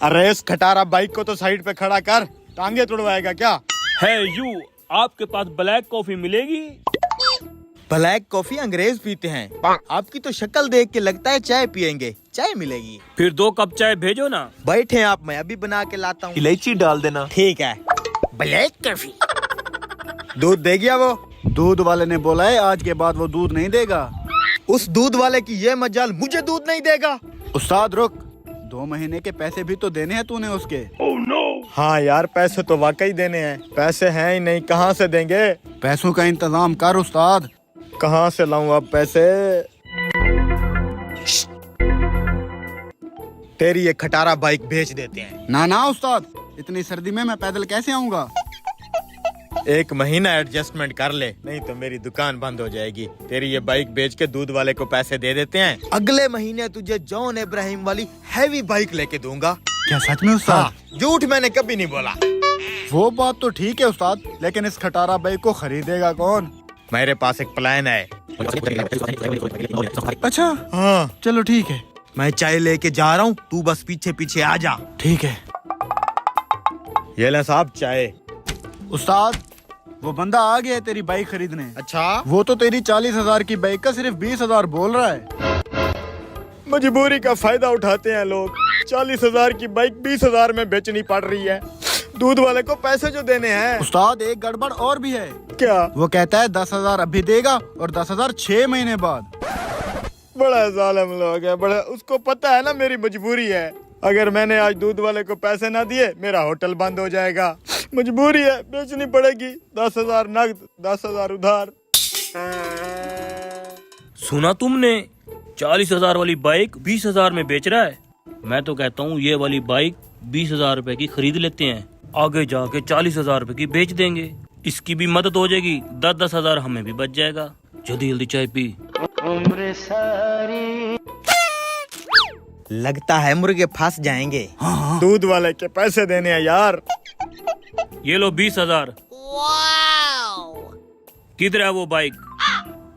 अरे इस खटारा बाइक को तो साइड पे खड़ा कर, टांगे तुड़वाएगा क्या? है यू, आपके पास ब्लैक कॉफी मिलेगी? ब्लैक कॉफी अंग्रेज पीते हैं, आपकी तो शक्ल देख के लगता है चाय पियेंगे। चाय मिलेगी? फिर 2 कप चाय भेजो ना। बैठे आप, मैं अभी बना के लाता हूँ। इलायची डाल देना। ठीक है। Black coffee. दूध दे गया वो? दूध वाले ने बोला है आज के बाद वो दूध नहीं देगा। उस दूध वाले की ये मजाल, मुझे दूध नहीं देगा। उस्ताद रुक, 2 महीने के पैसे भी तो देने हैं तूने उसके। हाँ यार, पैसे तो वाकई देने हैं। पैसे हैं ही नहीं, कहाँ से देंगे? पैसों का इंतजाम कर उस्ताद। कहाँ से लाऊं अब पैसे? तेरी ये खटारा बाइक बेच देते हैं। ना ना उस्ताद, इतनी सर्दी में मैं पैदल कैसे आऊँगा? 1 महीना एडजस्टमेंट कर ले, नहीं तो मेरी दुकान बंद हो जाएगी। तेरी ये बाइक बेच के दूध वाले को पैसे दे देते हैं। अगले महीने तुझे जॉन इब्राहिम वाली हैवी बाइक लेके दूंगा। क्या सच में उस्ताद? हाँ, झूठ मैंने कभी नहीं बोला। वो बात तो ठीक है उस्ताद, लेकिन इस खटारा बाइक को खरीदेगा कौन? मेरे पास एक प्लान है। अच्छा हाँ, चलो ठीक है। मैं चाय लेके जा रहा हूँ, तू बस पीछे पीछे आ जा। ठीक है ये ले साहब चाय। उस्ताद, वो बंदा आ गया है तेरी बाइक खरीदने। अच्छा, वो तो तेरी 40,000 की बाइक का सिर्फ 20,000 बोल रहा है। मजबूरी का फायदा उठाते हैं लोग। 40,000 की बाइक 20,000 में बेचनी पड़ रही है। दूध वाले को पैसे जो देने हैं। उस्ताद एक गड़बड़ और भी है। क्या? वो कहता है 10,000 अभी देगा और 10,000 6 महीने बाद। बड़ा जालिम लोग है, बड़ा। उसको पता है ना मेरी मजबूरी है। अगर मैंने आज दूध वाले को पैसे ना दिए, मेरा होटल बंद हो जाएगा। मजबूरी है, बेचनी पड़ेगी। 10,000 नकद, 10,000 उधार। सुना तुमने? 40,000 वाली बाइक 20,000 में बेच रहा है। मैं तो कहता हूँ ये वाली बाइक 20,000 रुपए की खरीद लेते हैं, आगे जाके 40,000 रुपए की बेच देंगे। इसकी भी मदद हो जाएगी, 10,000 हमें भी बच जाएगा। जल्दी जल्दी चाय पी। लगता है मुर्गे फंस जाएंगे। हाँ। दूध वाले के पैसे देने हैं यार। ये लो 20,000। किधर है वो बाइक?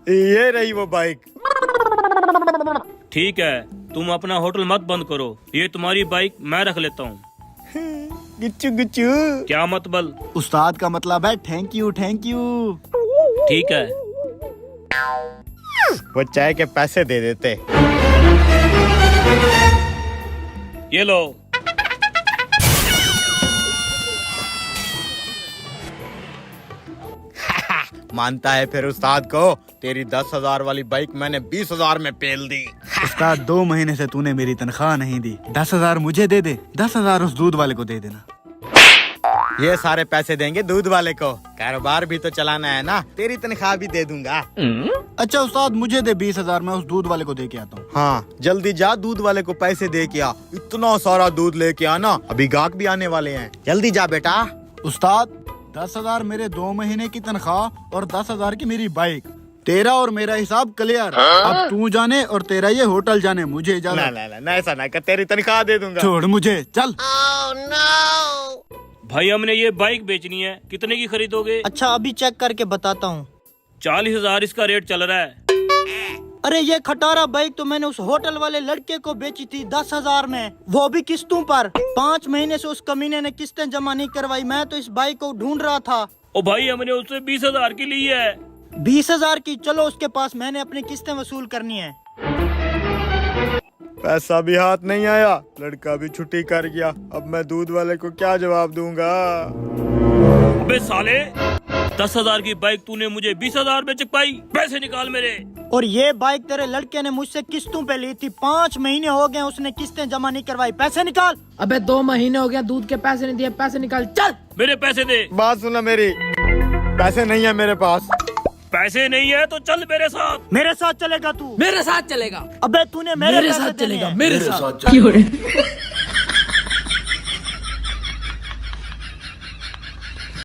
ये रही वो बाइक। ठीक है, तुम अपना होटल मत बंद करो, ये तुम्हारी बाइक मैं रख लेता हूँ। गुच्चू गुच्चू। क्या मतबल? उस्ताद का मतलब है थैंक यू थैंक यू। ठीक है। वो चाय के पैसे दे देते। ये लो। मानता है फिर उस्ताद को? तेरी 10,000 वाली बाइक मैंने 20,000 में पेल दी। उस्ताद 2 महीने से तूने मेरी तनख्वाह नहीं दी। 10,000 मुझे दे दे, 10,000 उस दूध वाले को दे देना। ये सारे पैसे देंगे दूध वाले को, कारोबार भी तो चलाना है ना। तेरी तनख्वाह भी दे दूंगा। अच्छा उस्ताद, मुझे दे 20,000, मैं उस दूध वाले को दे के आता हूँ। हाँ, जल्दी जा, दूध वाले को पैसे दे के आ। इतना सारा दूध लेके आना, अभी गाहक भी आने वाले हैं। जल्दी जा बेटा। उस्ताद, 10,000 मेरे 2 महीने की तनख्वाह और 10,000 की मेरी बाइक। तेरा और मेरा हिसाब क्लियर। अब तू जाने और तेरा ये होटल जाने, मुझे ना इजाजत। ना ना, ऐसा ना कर, तेरी तनख्वाह दे दूंगा। छोड़ मुझे, चल। भाई हमने ये बाइक बेचनी है, कितने की खरीदोगे? अच्छा अभी चेक करके बताता हूँ। 40,000 इसका रेट चल रहा है। अरे ये खटारा बाइक तो मैंने उस होटल वाले लड़के को बेची थी 10,000 में, वो भी किस्तों पर। 5 महीने से उस कमीने ने किस्तें जमा नहीं करवाई। मैं तो इस बाइक को ढूंढ रहा था। ओ भाई, हमने उससे 20,000 की ली है। 20,000 की? चलो उसके पास, मैंने अपनी किस्तें वसूल करनी है। पैसा भी हाथ नहीं आया, लड़का भी छुट्टी कर गया। अब मैं दूध वाले को क्या जवाब दूंगा? अबे साले, 10,000 की बाइक तूने मुझे 20,000 में चुकाई। पैसे निकाल मेरे। और ये बाइक तेरे लड़के ने मुझसे किस्तों पे ली थी। 5 महीने हो गए उसने किस्तें जमा नहीं करवाई। पैसे निकाल। अबे 2 महीने हो गया, दूध के पैसे नहीं दिए। पैसे निकाल, चल। मेरे पैसे दे। बात सुना मेरी, पैसे नहीं है मेरे पास। पैसे नहीं है तो चल मेरे साथ। मेरे साथ चलेगा तू? मेरे साथ चलेगा। अबे तूने मेरे मेरे पैसे साथ देने चलेगा, हैं। मेरे साथ।